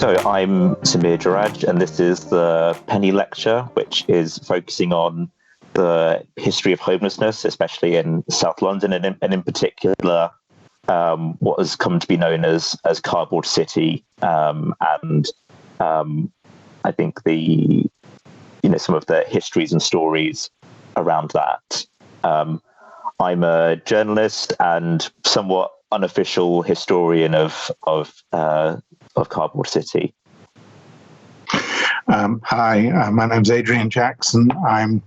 So I'm Samir Jeraj, and this is the Penny Lecture, which is focusing on the history of homelessness, especially in South London, and in particular, what has come to be known as Cardboard City, and I think some of the histories and stories around that. I'm a journalist and somewhat unofficial historian of Cardboard City. Hi, my name's Adrian Jackson. I'm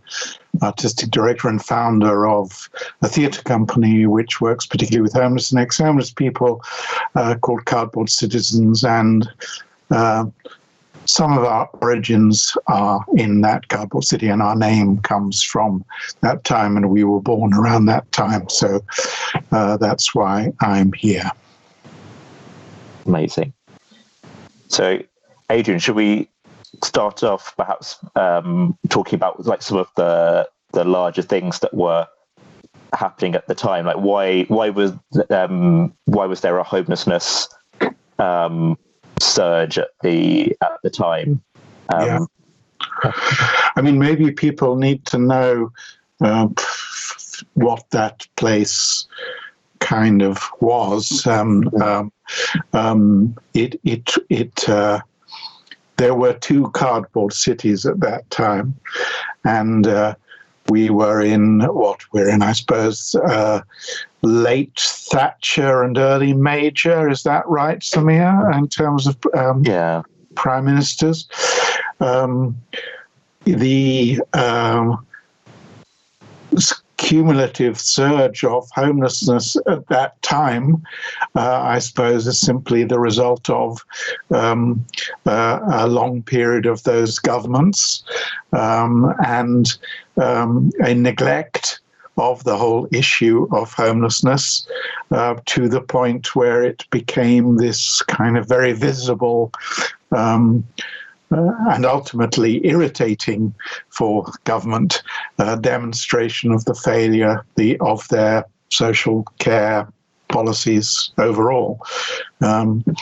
artistic director and founder of a theatre company which works particularly with homeless and ex-homeless people called Cardboard Citizens, and some of our origins are in that Cardboard City, and our name comes from that time, and we were born around that time. So that's why I'm here. Amazing. So, Adrian, should we start off perhaps talking about like some of the larger things that were happening at the time? Like why was there a homelessness surge at the time? Yeah. I mean, maybe people need to know what that place kind of was. There were two cardboard cities at that time, and we were in I suppose, late Thatcher and early Major. Is that right, Samir, in terms of prime ministers? The cumulative surge of homelessness at that time, I suppose, is simply the result of a long period of those governments and a neglect of the whole issue of homelessness to the point where it became this kind of very visible and ultimately irritating for government demonstration of the failure of their social care policies overall. I mean,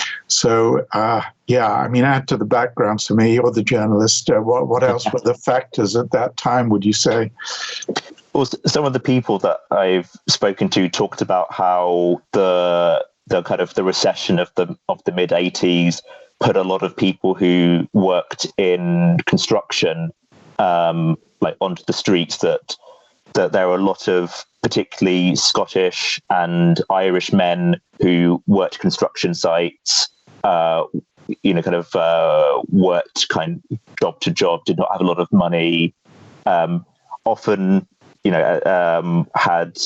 add to the background, Samir, you're the journalist. What else were the factors at that time, would you say? Well, some of the people that I've spoken to talked about how the kind of the recession of the mid 80s put a lot of people who worked in construction onto the streets, that there were a lot of particularly Scottish and Irish men who worked construction sites, worked kind of job to job, did not have a lot of money, often had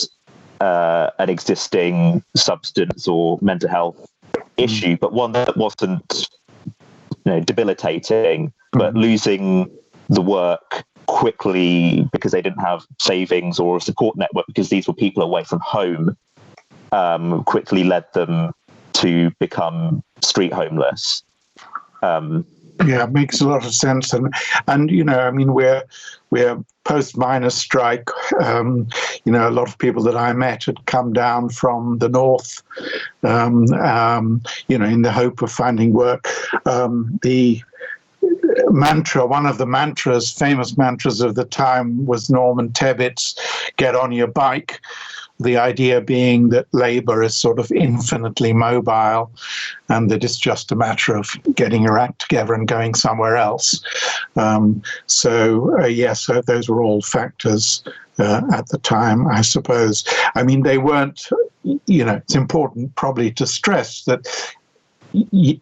an existing substance or mental health issue, but one that wasn't debilitating, but losing the work quickly because they didn't have savings or a support network, because these were people away from home, quickly led them to become street homeless. Yeah, it makes a lot of sense, and I mean, we're post-miners' strike. A lot of people that I met had come down from the north, in the hope of finding work. The mantra, one of the famous mantras of the time, was Norman Tebbett's "Get on your bike." The idea being that labour is sort of infinitely mobile, and that it's just a matter of getting your act together and going somewhere else. So those were all factors at the time, I suppose. I mean, they weren't, it's important probably to stress that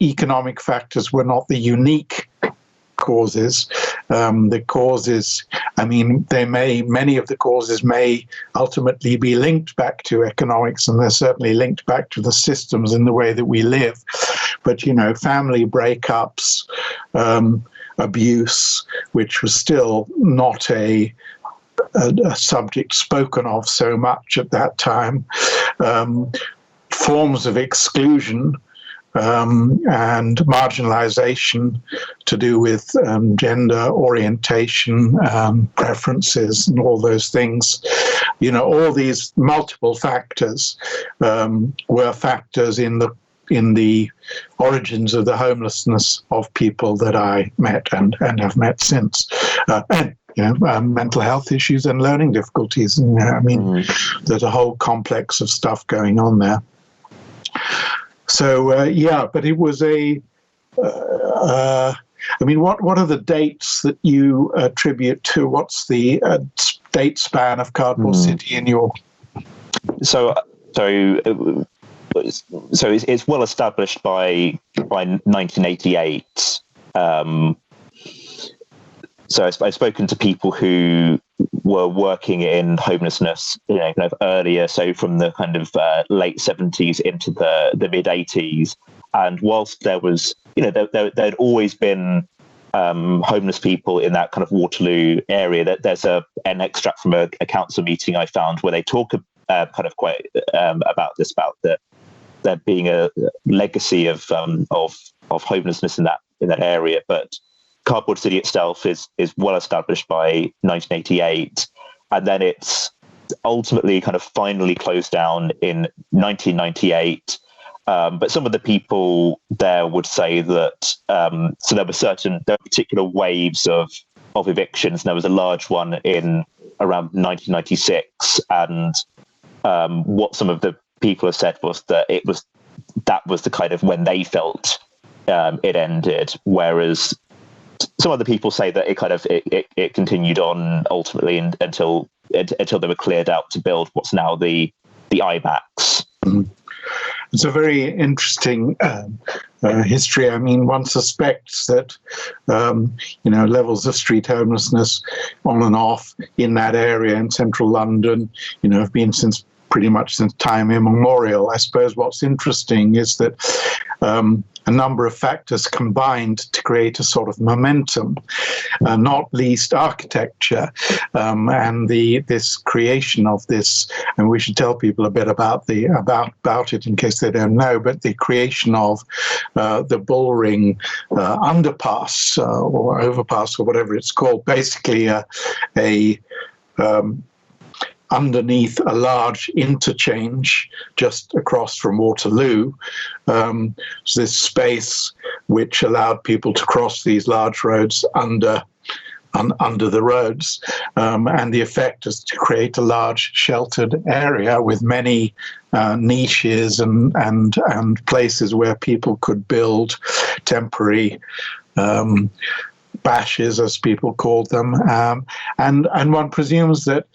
economic factors were not the unique causes. The causes, I mean, many of the causes may ultimately be linked back to economics, and they're certainly linked back to the systems and the way that we live. But, family breakups, abuse, which was still not a subject spoken of so much at that time, forms of exclusion, and marginalization to do with gender orientation, preferences, and all those things. All these multiple factors were factors in the in the origins of the homelessness of people that I met and have met since, and mental health issues and learning difficulties. And there's a whole complex of stuff going on there. So but it was a. What are the dates that you attribute to? What's the date span of Cardboard City in your? So it's well established by 1988. So I've spoken to people who were working in homelessness, kind of earlier, so from the kind of late 70s into the mid 80s. And whilst there was, there'd always been homeless people in that kind of Waterloo area. There's an extract from a council meeting I found where they talk kind of quite about this, about there being a legacy of homelessness in that area. But Cardboard City itself is well established by 1988, and then it's ultimately kind of finally closed down in 1998. But some of the people there would say that so there were particular waves of evictions. And there was a large one in around 1996, and what some of the people have said was that that was the kind of when they felt it ended, whereas some other people say that it continued on ultimately until they were cleared out to build what's now the IMAX. Mm-hmm. It's a very interesting history. I mean, one suspects that, levels of street homelessness on and off in that area in central London, have been pretty much since time immemorial. I suppose what's interesting is that a number of factors combined to create a sort of momentum, not least architecture, and this creation of this. And we should tell people a bit about it in case they don't know. But the creation of the Bullring underpass or overpass or whatever it's called, basically underneath a large interchange just across from Waterloo. This space which allowed people to cross these large roads under the roads, and the effect is to create a large sheltered area with many niches and places where people could build temporary bashes, as people called them, and one presumes that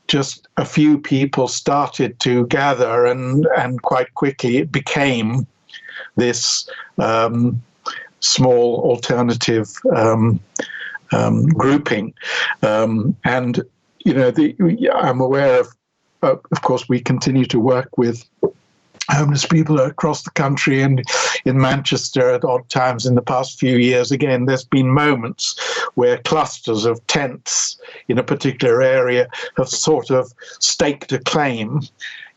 just a few people started to gather, and quite quickly it became this small alternative grouping. And I'm aware of course, we continue to work with homeless people across the country, and in Manchester at odd times in the past few years. Again, there's been moments where clusters of tents in a particular area have sort of staked a claim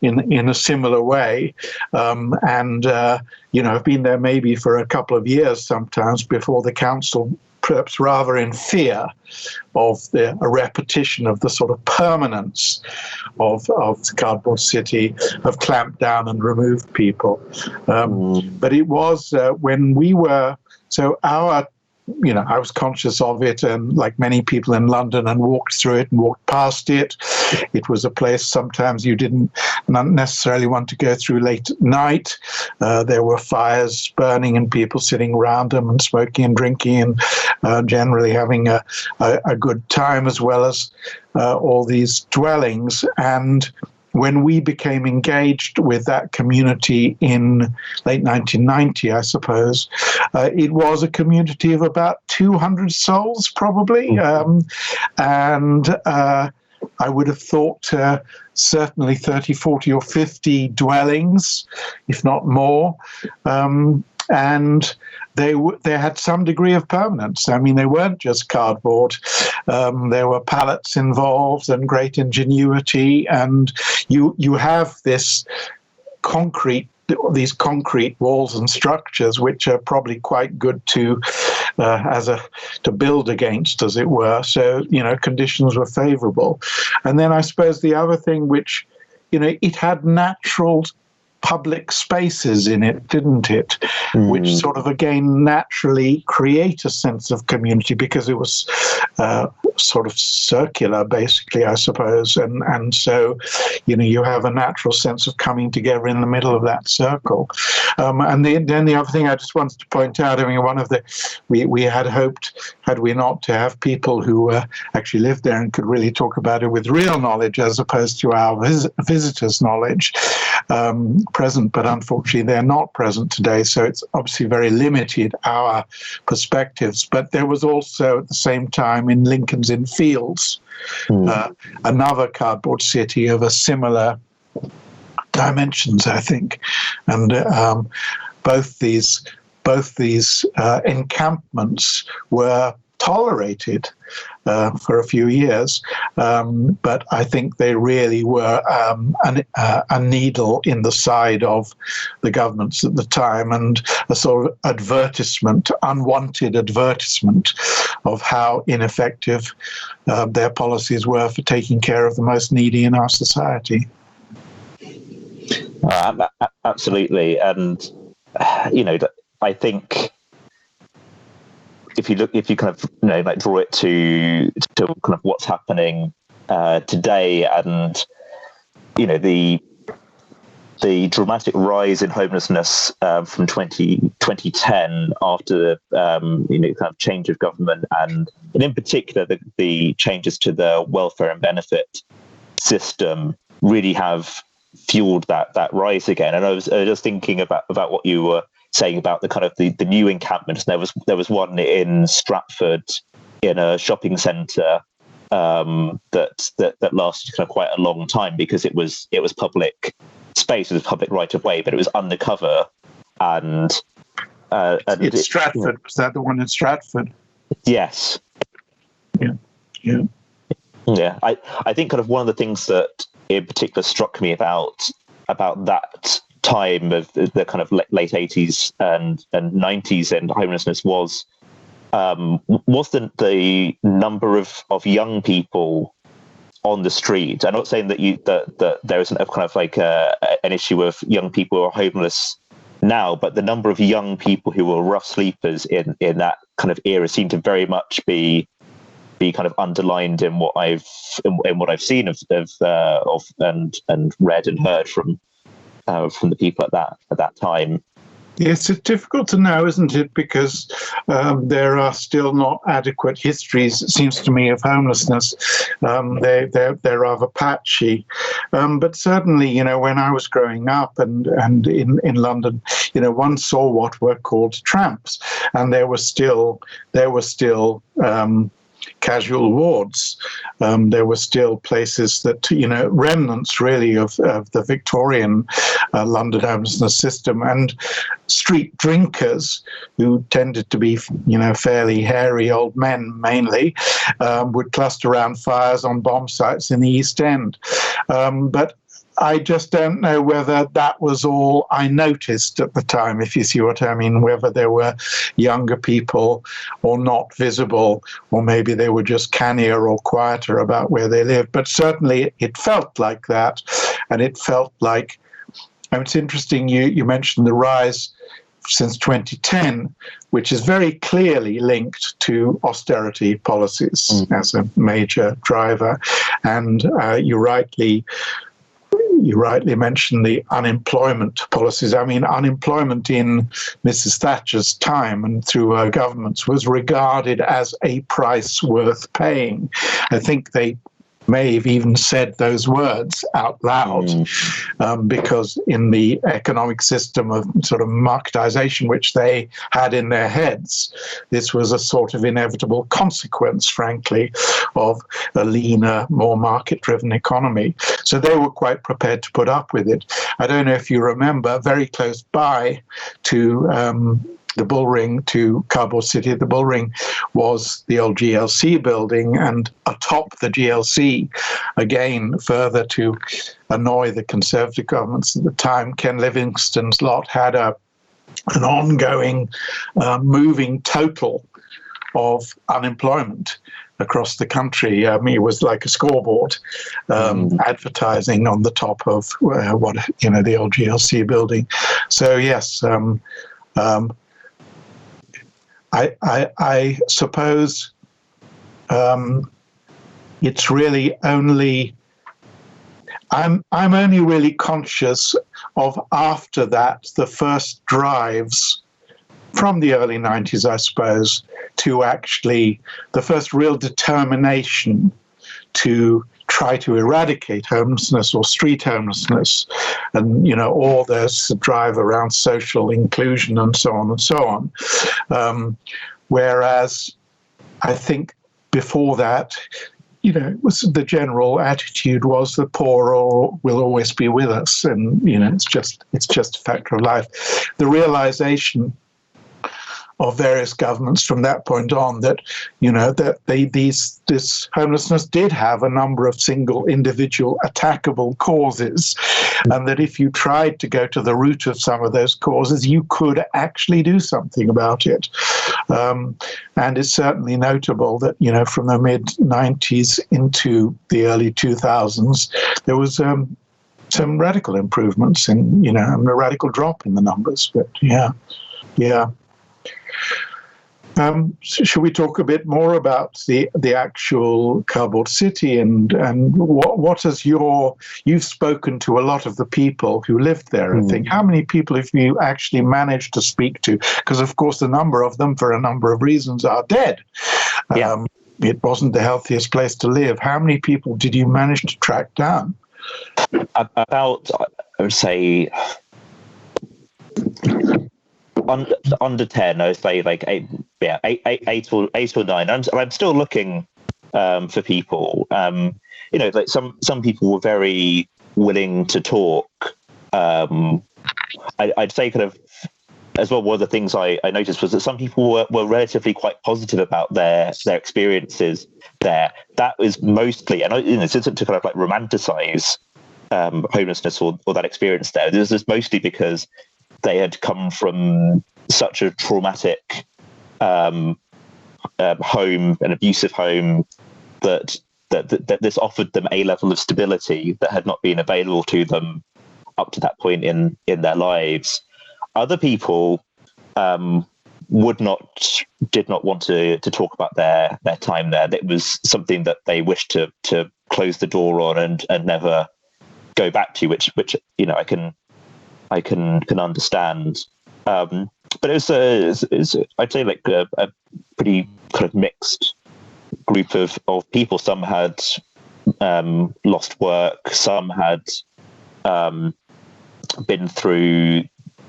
in a similar way, and have been there maybe for a couple of years sometimes before the council, perhaps rather in fear of a repetition of the sort of permanence of Cardboard City, have clamped down and removed people. But it was when we were, so our, I was conscious of it, and like many people in London, and walked through it and walked past it. It was a place sometimes you didn't not necessarily want to go through late at night. There were fires burning and people sitting around them and smoking and drinking and generally having a good time, as well as all these dwellings. And when we became engaged with that community in late 1990, I suppose, it was a community of about 200 souls, probably. And I would have thought certainly 30, 40 or 50 dwellings, if not more. And they had some degree of permanence. I mean, they weren't just cardboard. There were pallets involved and great ingenuity. And you have these concrete walls and structures, which are probably quite good to build against, as it were. So, conditions were favorable. And then I suppose the other thing which, it had natural public spaces in it, didn't it? Which sort of, again, naturally create a sense of community because it was sort of circular, basically, I suppose. And so, you have a natural sense of coming together in the middle of that circle. And then the other thing I just wanted to point out, I mean, we had hoped, had we not, to have people who actually lived there and could really talk about it with real knowledge as opposed to our visitors' knowledge present, but unfortunately they're not present today, so it's obviously very limited, our perspectives. But there was also at the same time in Lincoln's Inn Fields another cardboard city of a similar dimensions, I think, and both these encampments were tolerated for a few years, but I think they really were a needle in the side of the governments at the time, and a sort of advertisement, unwanted advertisement of how ineffective their policies were for taking care of the most needy in our society. Absolutely, and I think if you kind of like draw it to kind of what's happening today, and the dramatic rise in homelessness from 2010 after kind of change of government, and in particular the changes to the welfare and benefit system really have fueled that rise again. And I was just thinking about what you were saying about the kind of the new encampments. There was one in Stratford in a shopping centre that lasted kind of quite a long time because it was public space, it was public right of way, but it was undercover. And it's Stratford. Was that the one in Stratford? Yes. Yeah. I think kind of one of the things that in particular struck me about that time of the kind of late 80s and 90s and homelessness was the number of young people on the street. I'm not saying that there isn't a kind of like an issue of young people who are homeless now, but the number of young people who were rough sleepers in that kind of era seemed to very much be kind of underlined in what I've seen of and read and heard from the people at that time. Yes, it's difficult to know, isn't it? Because there are still not adequate histories, it seems to me, of homelessness. They're rather patchy. But certainly, when I was growing up and in London, one saw what were called tramps, and there were still casual wards. There were still places that, remnants really of the Victorian London homelessness system, and street drinkers who tended to be, fairly hairy old men mainly, would cluster around fires on bomb sites in the East End. But I just don't know whether that was all I noticed at the time, if you see what I mean, whether there were younger people or not visible, or maybe they were just cannier or quieter about where they lived. But certainly it felt like that, and it felt like, it's interesting you mentioned the rise since 2010, which is very clearly linked to austerity policies as a major driver. And you rightly mentioned the unemployment policies. Unemployment in Mrs. Thatcher's time and through her governments was regarded as a price worth paying. I think they may have even said those words out loud, because in the economic system of sort of marketization which they had in their heads, this was a sort of inevitable consequence, frankly, of a leaner, more market-driven economy. So they were quite prepared to put up with it. I don't know if you remember, very close by to the Bullring, to Cardboard City, the Bullring was the old GLC building, and atop the GLC, again, further to annoy the Conservative governments at the time, Ken Livingstone's lot had an ongoing moving total of unemployment. across the country. It was like a scoreboard, advertising on the top of the old GLC building. So yes, I suppose it's really only. I'm only really conscious of, after that, the first drives from the early 90s, I suppose, to actually the first real determination to try to eradicate homelessness or street homelessness, and all this drive around social inclusion and so on and so on. Whereas I think before that, it was the general attitude was the poor will always be with us, and it's just a factor of life. The realization of various governments from that point on that this homelessness did have a number of single individual attackable causes, and that if you tried to go to the root of some of those causes, you could actually do something about it. And it's certainly notable that from the mid 90s into the early 2000s, there was some radical improvements in a radical drop in the numbers. But yeah. Should we talk a bit more about the actual Cardboard City and what has you've spoken to a lot of the people who lived there, I think. How many people have you actually managed to speak to? Because of course a number of them, for a number of reasons, are dead. It wasn't the healthiest place to live. How many people did you manage to track down? About, I would say, under 10, I would say like eight or nine. I'm still looking for people. Like some people were very willing to talk. I'd say kind of as well. One of the things I noticed was that some people were relatively quite positive about their experiences there. That was mostly, and this isn't to kind of like romanticize homelessness or that experience there. This is mostly because they had come from such a traumatic home, an abusive home, that this offered them a level of stability that had not been available to them up to that point in their lives. Other people did not want to talk about their time there. It was something that they wished to close the door on and never go back to, which I can understand, but it was I'd say like a pretty kind of mixed group of people. Some had lost work, some had been through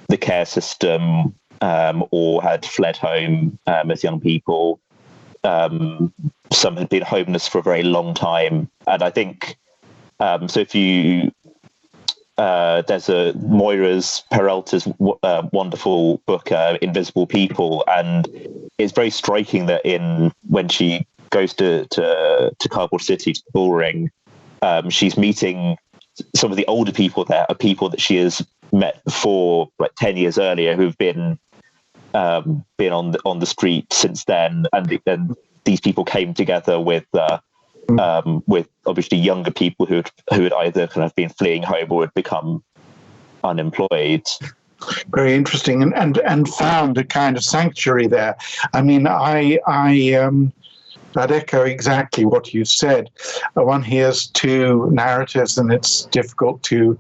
the care system or had fled home as young people. Some had been homeless for a very long time, and I think so. If you there's a Moira's Peralta's wonderful book, Invisible People, and it's very striking that when she goes to Cardboard City, to Bullring, she's meeting some of the older people there, are people that she has met before, like 10 years earlier, who've been on the street since then, and these people came together with obviously younger people who had either kind of been fleeing home or had become unemployed. Very interesting, and found a kind of sanctuary there. I mean, I'd echo exactly what you said. One hears two narratives, and it's difficult to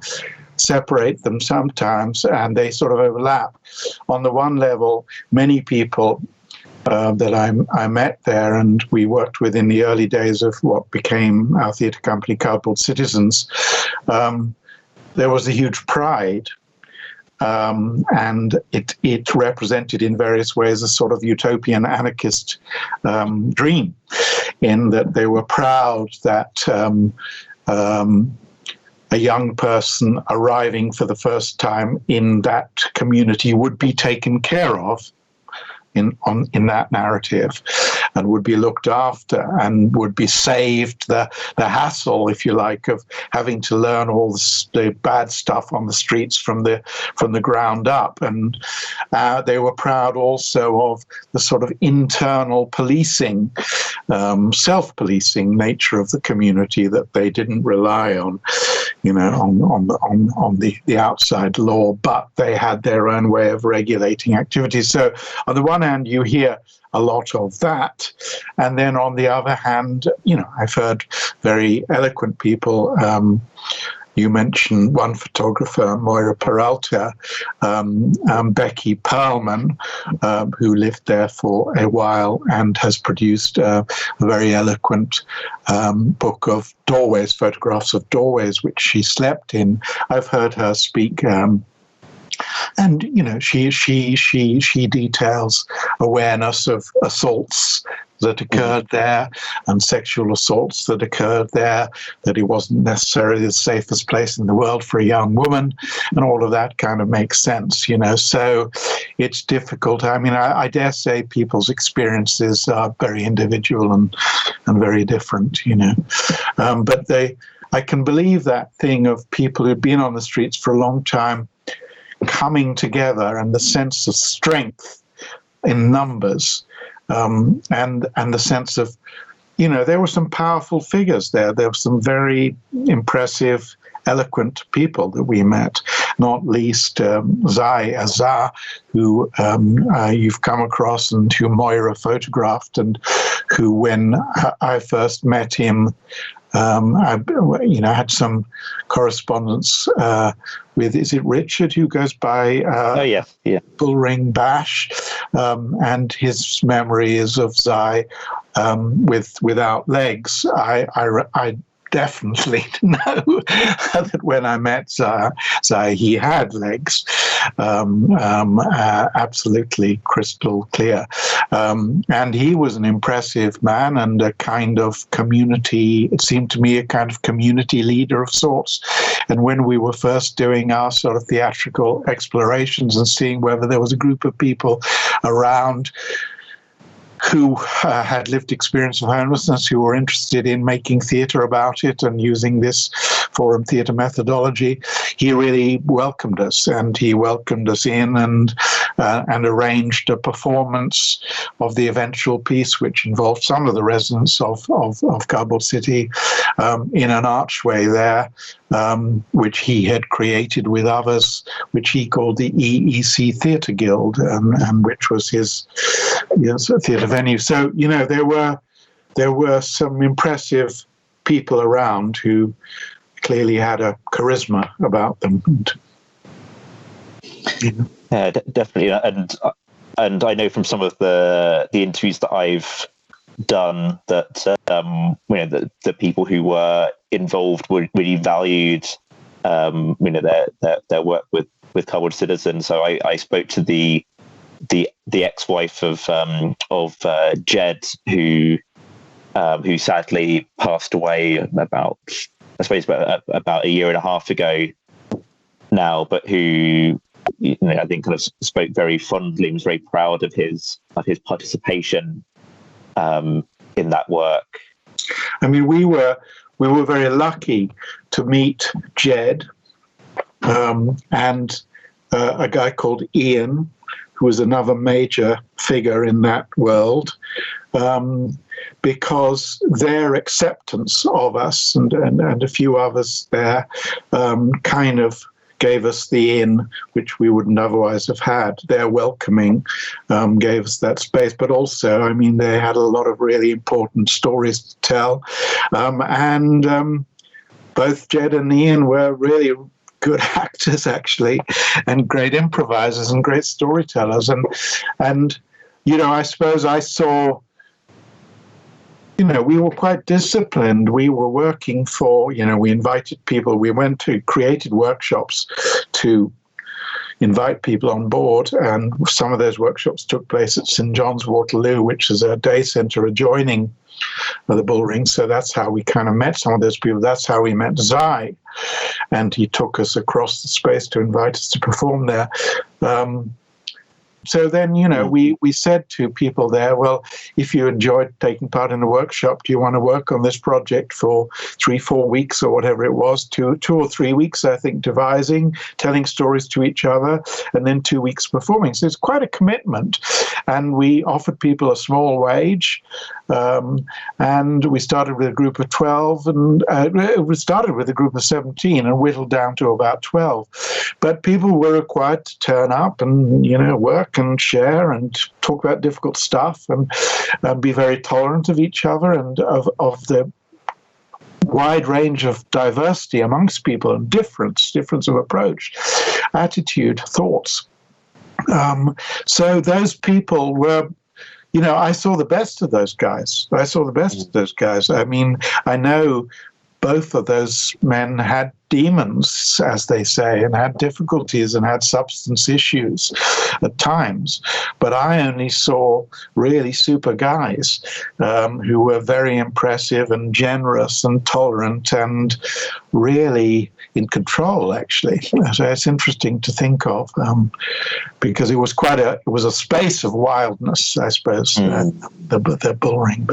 separate them sometimes, and they sort of overlap. On the one level, many people that I met there and we worked with in the early days of what became our theatre company, Cardboard Citizens, there was a huge pride, and it represented in various ways a sort of utopian anarchist dream, in that they were proud that a young person arriving for the first time in that community would be taken care of in that narrative. and would be looked after and would be saved the hassle, if you like, of having to learn all the bad stuff on the streets from the ground up. And they were proud also of the sort of internal policing, self-policing nature of the community, that they didn't rely on, on the outside law, but they had their own way of regulating activities. So on the one hand, you hear a lot of that, and then on the other hand, I've heard very eloquent people. You mentioned one photographer, Moira Peralta, Becky Perlman, who lived there for a while and has produced a very eloquent book of doorways, photographs of doorways, which she slept in. I've heard her speak. And she details awareness of assaults that occurred there and sexual assaults that occurred there, that it wasn't necessarily the safest place in the world for a young woman, and all of that kind of makes sense, So it's difficult. I mean, I dare say people's experiences are very individual and very different, But I can believe that thing of people who've been on the streets for a long time coming together, and the sense of strength in numbers, and the sense of, there were some powerful figures there. There were some very impressive, eloquent people that we met, not least Zai Azar, who you've come across and who Moira photographed, and who, when I first met him, I had some correspondence with, is it Richard, who goes by Bullring Bash, and his memory is of Zai without legs. I definitely know that when I met Zai, he had legs, absolutely crystal clear. And he was an impressive man and a kind of community, it seemed to me, a kind of community leader of sorts. And when we were first doing our sort of theatrical explorations and seeing whether there was a group of people around who had lived experience of homelessness, who were interested in making theatre about it and using this forum theatre methodology, he really welcomed us, and he welcomed us in and arranged a performance of the eventual piece, which involved some of the residents of Cardinal City in an archway there, which he had created with others, which he called the EEC Theatre Guild, and which was his theatre venue. So, there were some impressive people around who clearly had a charisma about them. Yeah, definitely. And I know from some of the interviews that I've done that the people who were involved really valued their work with coloured citizens. So I spoke to the ex-wife of Jed, who sadly passed away about a year and a half ago now, but who I think kind of spoke very fondly and was very proud of his participation in that work. I mean, we were very lucky to meet Jed and a guy called Ian, who was another major figure in that world, because their acceptance of us and a few others there kind of gave us the in, which we wouldn't otherwise have had. Their welcoming gave us that space, but also, I mean, they had a lot of really important stories to tell. And both Jed and Ian were really good actors, actually, and great improvisers and great storytellers. And I suppose I saw, we were quite disciplined. We were working for, we invited people. We created workshops to invite people on board. And some of those workshops took place at St. John's, Waterloo, which is a day centre adjoining the Bullring. So that's how we kind of met some of those people. That's how we met Zai. And he took us across the space to invite us to perform there. So then, we said to people there, well, if you enjoyed taking part in a workshop, do you want to work on this project for 3-4 weeks or whatever it was, 2 or 3 weeks, I think, devising, telling stories to each other, and then 2 weeks performing. So it's quite a commitment. And we offered people a small wage. And we started with a group of 12, and we started with a group of 17 and whittled down to about 12. But people were required to turn up and, work and share and talk about difficult stuff and be very tolerant of each other and of the wide range of diversity amongst people and difference of approach, attitude, thoughts. So those people were, I saw the best of those guys. I mean, I know both of those men had demons, as they say, and had difficulties and had substance issues at times. But I only saw really super guys who were very impressive and generous and tolerant and really in control, actually. So it's interesting to think of because it was a space of wildness, I suppose, the Bullring.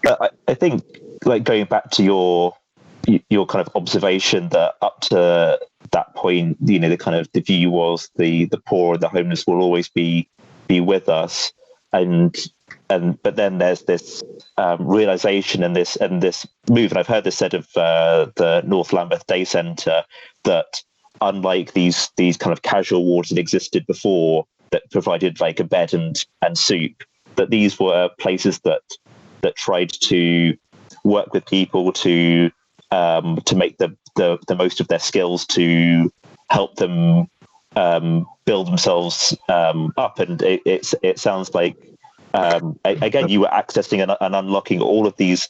But I think, like, going back to your kind of observation that up to that point, the kind of the view was the poor and the homeless will always be with us, but then there's this realization and this move, and I've heard this said of the North Lambeth Day Centre, that unlike these kind of casual wards that existed before that provided like a bed and soup, that these were places that tried to work with people to make the most of their skills, to help them build themselves up. And it sounds like again you were accessing and unlocking all of these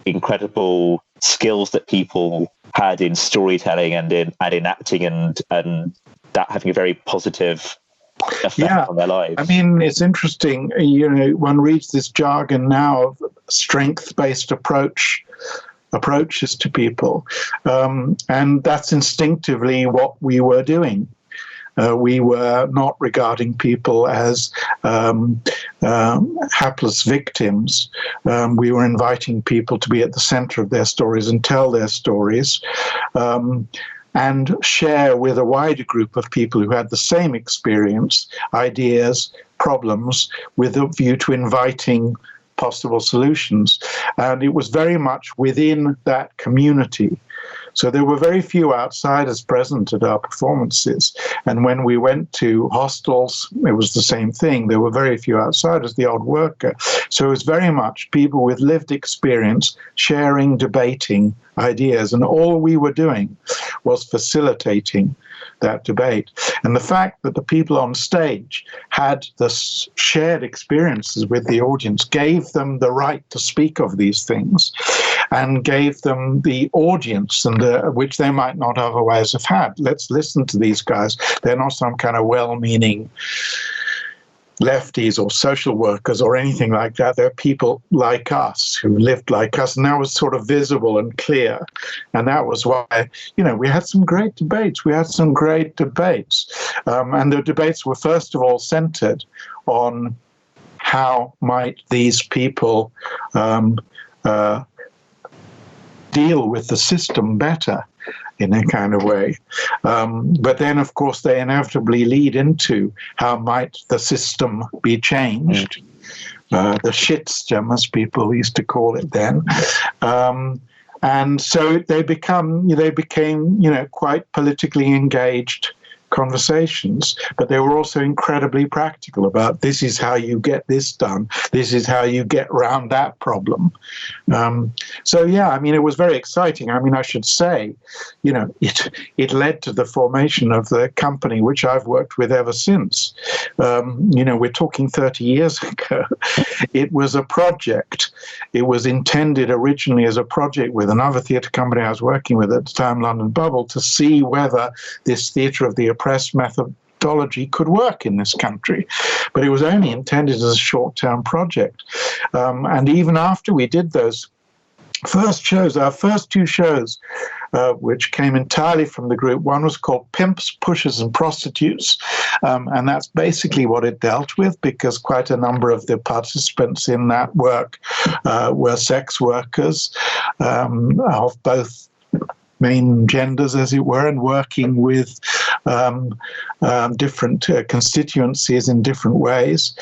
incredible skills that people had in storytelling and in acting, and that having a very positive effect on their lives. I mean, it's interesting. One reads this jargon now of strength-based approaches to people, and that's instinctively what we were doing. We were not regarding people as hapless victims. We were inviting people to be at the center of their stories and tell their stories, and share with a wider group of people who had the same experience, ideas, problems, with a view to inviting possible solutions. And it was very much within that community. So there were very few outsiders present at our performances. And when we went to hostels, it was the same thing. There were very few outsiders, the odd worker. So it was very much people with lived experience sharing, debating ideas. And all we were doing was facilitating that debate. And the fact that the people on stage had the shared experiences with the audience gave them the right to speak of these things and gave them the audience and which they might not otherwise have had. Let's listen to these guys. They're not some kind of well-meaning lefties or social workers or anything like that. They're people like us who lived like us, and that was sort of visible and clear. And that was why, we had some great debates. And the debates were first of all centered on how might these people deal with the system better in a kind of way. But then, of course, they inevitably lead into how might the system be changed, the shitstem, as people used to call it then. And so they became, quite politically engaged conversations, but they were also incredibly practical about this is how you get this done, this is how you get around that problem. It was very exciting. I should say, it led to the formation of the company which I've worked with ever since. We're talking 30 years ago. It was a project. It was intended originally as a project with another theatre company I was working with at the time, London Bubble, to see whether this theatre of the oppressed methodology could work in this country. But it was only intended as a short-term project. And even after we did those our first two shows, which came entirely from the group. One was called Pimps, Pushers and Prostitutes, and that's basically what it dealt with, because quite a number of the participants in that work were sex workers of both main genders, as it were, and working with different constituencies in different ways.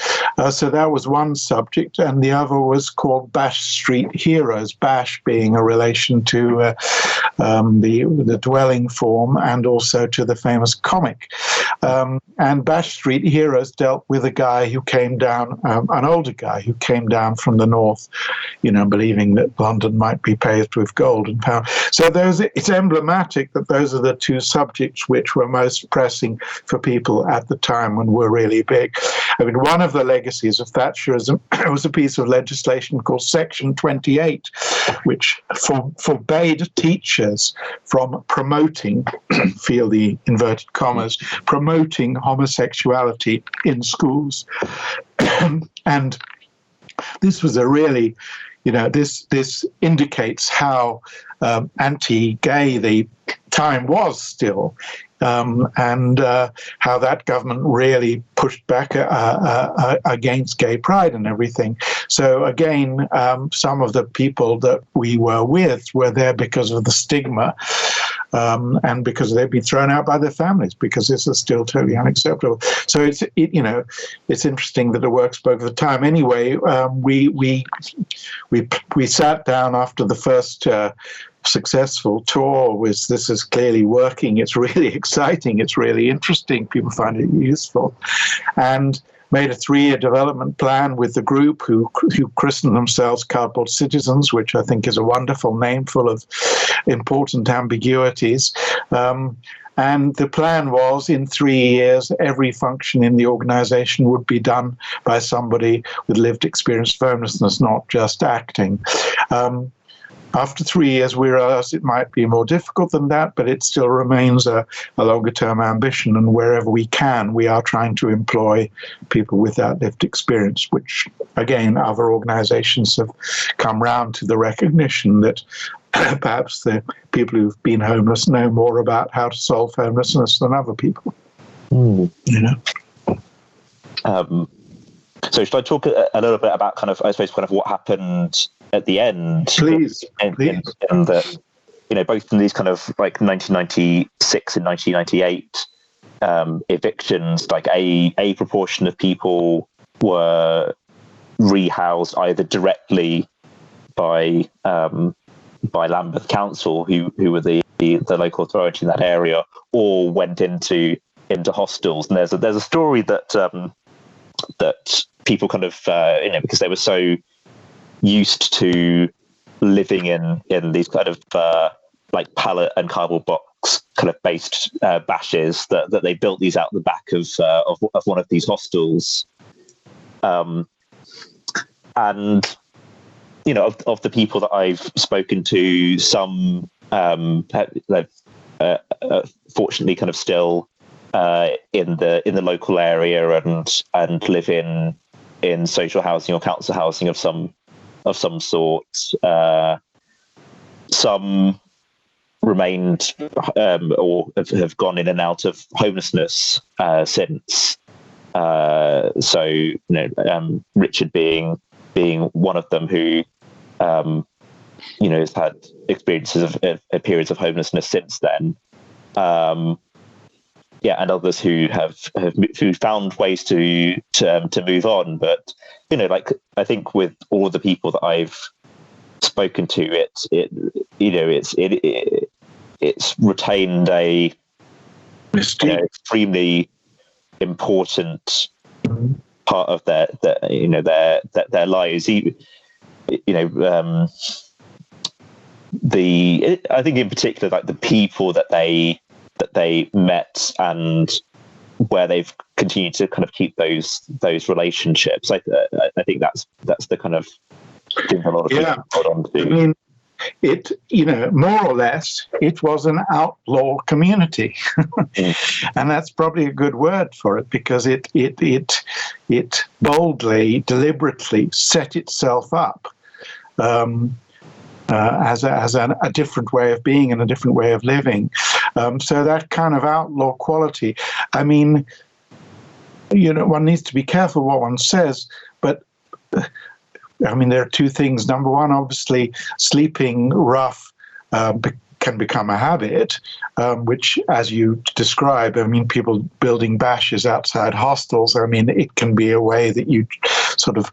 So that was one subject, and the other was called Bash Street Heroes, Bash being a relation to the dwelling form and also to the famous comic. And Bash Street Heroes dealt with a guy who came down, an older guy who came down from the north, believing that London might be paved with gold and power. So it's emblematic that those are the two subjects which were most pressing for people at the time and were really big. I mean, one of the legacies of Thatcherism was a piece of legislation called Section 28, which forbade teachers from promoting, feel the inverted commas, promoting homosexuality in schools. And this was a really, this indicates how anti-gay the time was still, and how that government really pushed back against gay pride and everything. So again, some of the people that we were with were there because of the stigma, and because they'd been thrown out by their families, because this is still totally unacceptable. So it's interesting that the work spoke of the time. Anyway, we sat down after the first successful tour. This is clearly working. It's really exciting. It's really interesting. People find it useful, and made a 3-year development plan with the group, who christened themselves Cardboard Citizens, which I think is a wonderful name full of important ambiguities. And the plan was, in 3 years, every function in the organization would be done by somebody with lived experience of homelessness, not just acting. After 3 years, we realized it might be more difficult than that, but it still remains a longer-term ambition. And wherever we can, we are trying to employ people with that lived experience, which, again, other organizations have come round to the recognition that perhaps the people who've been homeless know more about how to solve homelessness than other people. So should I talk a little bit about what happened at the end? Please. And that, both in these kind of like 1996 and 1998 evictions, like a proportion of people were rehoused either directly by Lambeth Council, who were the local authority in that area, or went into hostels. And there's a story that people kind of because they were so used to living in these kind of like pallet and cardboard box kind of based bashes that they built these out the back of one of these hostels, and of the people that I've spoken to, some fortunately kind of still in the local area and live in social housing or council housing of some sort. Some remained or have gone in and out of homelessness since. So Richard being one of them, who has had experiences of periods of homelessness since then. And others who found ways to move on. But I think with all of the people that I've spoken to, it's retained a extremely important part of their lives. I think in particular, like the people that they met and where they've continued to kind of keep those relationships. I think that's the kind of thing a lot of people hold on to. I mean, it, more or less, it was an outlaw community. And that's probably a good word for it, because it boldly, deliberately set itself up as a different way of being and a different way of living. So that kind of outlaw quality, I mean, one needs to be careful what one says, but I mean, there are two things. Number one, obviously, sleeping rough can become a habit, which, as you describe, I mean, people building bashes outside hostels, I mean, it can be a way that you sort of,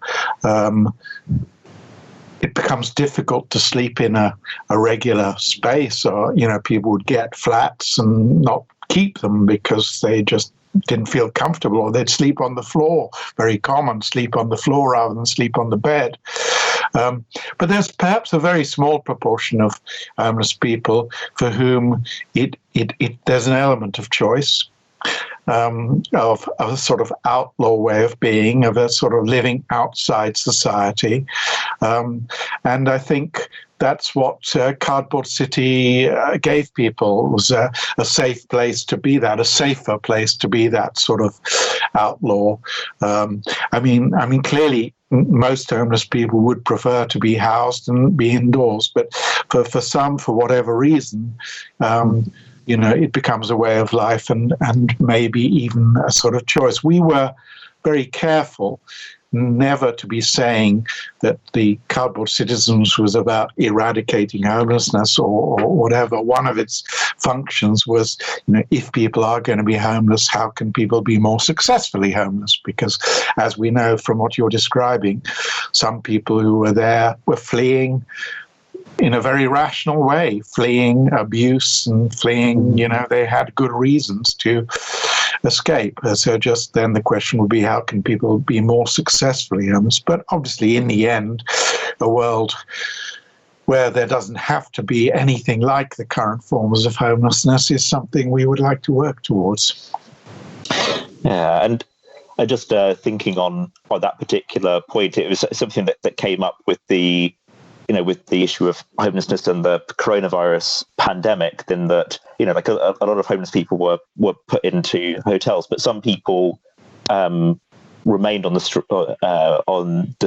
it becomes difficult to sleep in a regular space, or, people would get flats and not keep them because they just didn't feel comfortable, or they'd sleep on the floor. Very common, sleep on the floor rather than sleep on the bed. But there's perhaps a very small proportion of homeless people for whom there's an element of choice, of a sort of outlaw way of being, of a sort of living outside society. And I think that's what Cardboard City gave people, was a safe place to be that, a safer place to be that sort of outlaw. I mean, clearly, most homeless people would prefer to be housed and be indoors, but for some, for whatever reason, it becomes a way of life and maybe even a sort of choice. We were very careful never to be saying that the Cardboard Citizens was about eradicating homelessness or whatever. One of its functions was, if people are going to be homeless, how can people be more successfully homeless? Because, as we know from what you're describing, some people who were there were fleeing in a very rational way, fleeing abuse and fleeing, they had good reasons to escape. So just then the question would be, how can people be more successfully homeless? But obviously, in the end, a world where there doesn't have to be anything like the current forms of homelessness is something we would like to work towards. Yeah, and just thinking on that particular point, it was something that came up with the issue of homelessness and the coronavirus pandemic, then that, like a lot of homeless people were put into hotels, but some people remained on the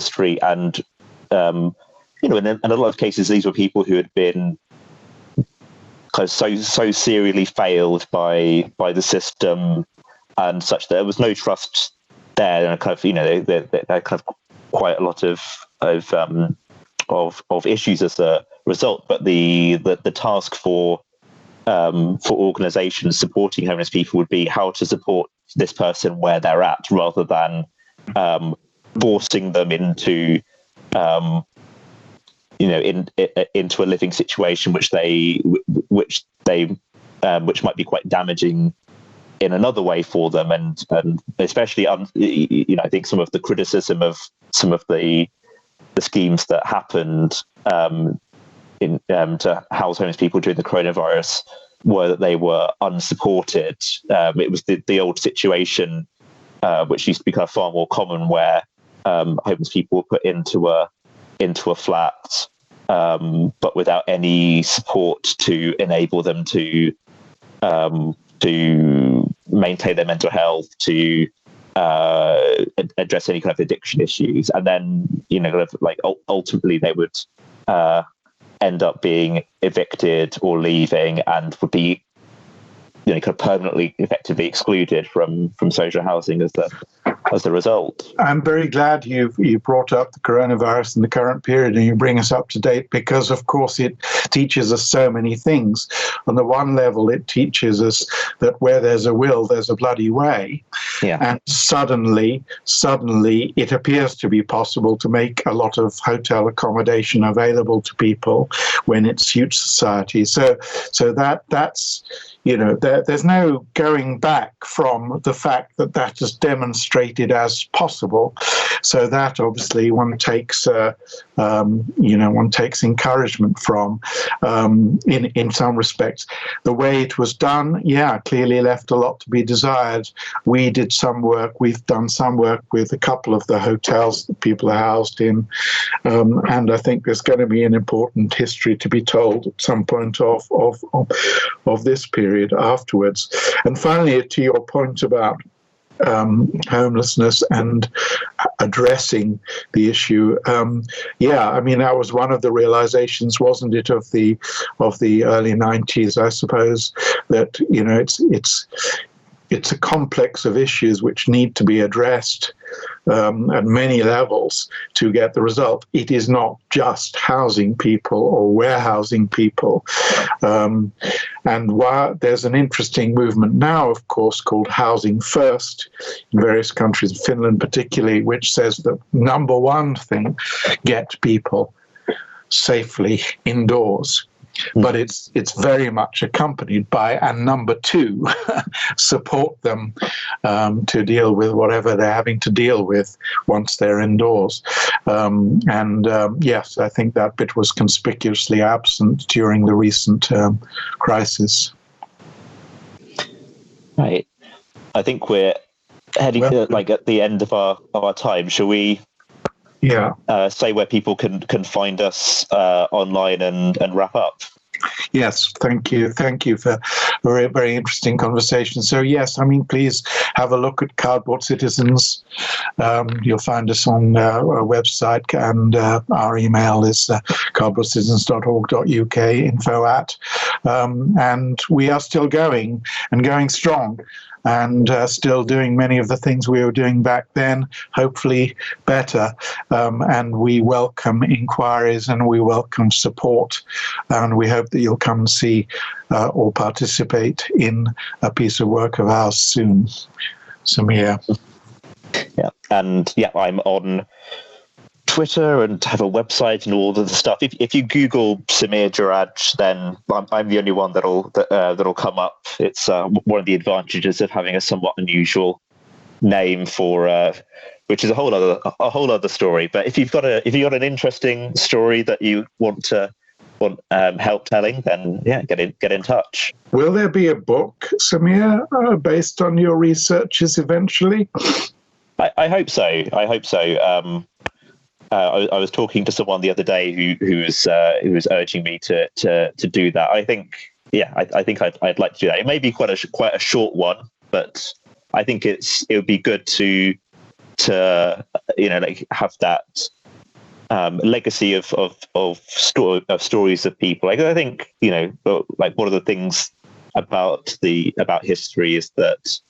street, and in a lot of cases, these were people who had been kind of so serially failed by the system and such that there was no trust there, and kind of there kind of quite a lot of issues as a result. But the task for organisations supporting homeless people would be how to support this person where they're at, rather than forcing them into into a living situation which might be quite damaging in another way for them, and especially I think some of the criticism of some of the schemes that happened to house homeless people during the coronavirus were that they were unsupported. It was the old situation, which used to be kind of far more common, where homeless people were put into a flat, but without any support to enable them to maintain their mental health, to address any kind of addiction issues, and then ultimately they would end up being evicted or leaving, and would be kind of permanently, effectively excluded from social housing as a result. I'm very glad you brought up the coronavirus in the current period, and you bring us up to date, because of course it teaches us so many things. On the one level, it teaches us that where there's a will, there's a bloody way. Yeah. And suddenly it appears to be possible to make a lot of hotel accommodation available to people when it suits society. So that's there's no going back from the fact that is demonstrated as possible. So that obviously one takes encouragement from. In some respects, the way it was done, clearly left a lot to be desired. We've done some work with a couple of the hotels that people are housed in, and I think there's going to be an important history to be told at some point of this period afterwards. And finally, to your point about homelessness and addressing the issue. I mean, that was one of the realizations, wasn't it, of the early 90s, I suppose, that, you know, it's a complex of issues which need to be addressed at many levels to get the result. It is not just housing people or warehousing people. And while there's an interesting movement now, of course, called Housing First in various countries, Finland particularly, which says the number one thing, get people safely indoors. But it's very much accompanied by, and number two, support them to deal with whatever they're having to deal with once they're indoors. Yes, I think that bit was conspicuously absent during the recent crisis. Right. I think we're heading at the end of our time. Shall we? Yeah. Say where people can find us online and wrap up. Yes, thank you. Thank you for a very, very interesting conversation. So, yes, I mean, please have a look at Cardboard Citizens. You'll find us on our website, and our email is cardboardcitizens.org.uk, info@. And we are still going and going strong, and still doing many of the things we were doing back then, hopefully better. And we welcome inquiries and we welcome support. And we hope that you'll come and see or participate in a piece of work of ours soon. Samir. Yeah, and I'm on Twitter and have a website and all of the stuff. If you Google Samir Jeraj, then I'm the only one that'll come up. It's one of the advantages of having a somewhat unusual name for, which is a whole other story. But if you've got an interesting story that you want help telling, then get in touch. Will there be a book, Samir, based on your researches eventually? I hope so. I was talking to someone the other day who was urging me to do that. I think I'd like to do that. It may be quite a short one, but I think it would be good to have that legacy of stories of people. Like, I think one of the things about history is that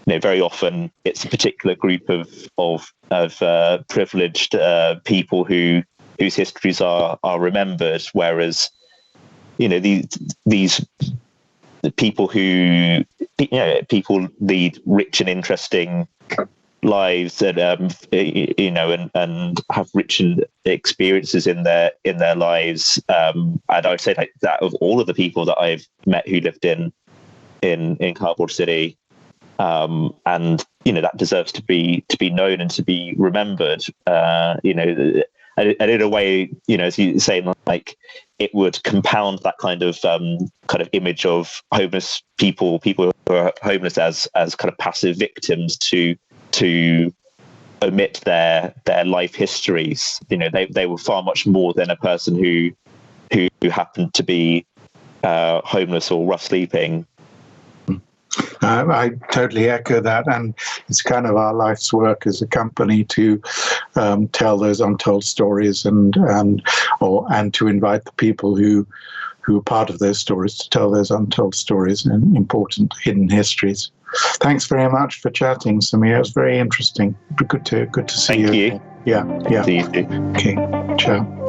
very often it's a particular group of privileged people whose histories are remembered, whereas these people people lead rich and interesting lives and have rich experiences in their lives. And I would say that of all of the people that I've met who lived in Cardboard City. And that deserves to be known and to be remembered. And in a way, as you say, like, it would compound that kind of image of homeless people who are homeless as kind of passive victims to omit their life histories. They were far much more than a person who happened to be homeless or rough sleeping. I totally echo that, and it's kind of our life's work as a company to tell those untold stories and to invite the people who are part of those stories to tell those untold stories and important hidden histories. Thanks very much for chatting, Samir. It was very interesting. Good to see you. Thank you. Yeah. See you too. Okay. Ciao.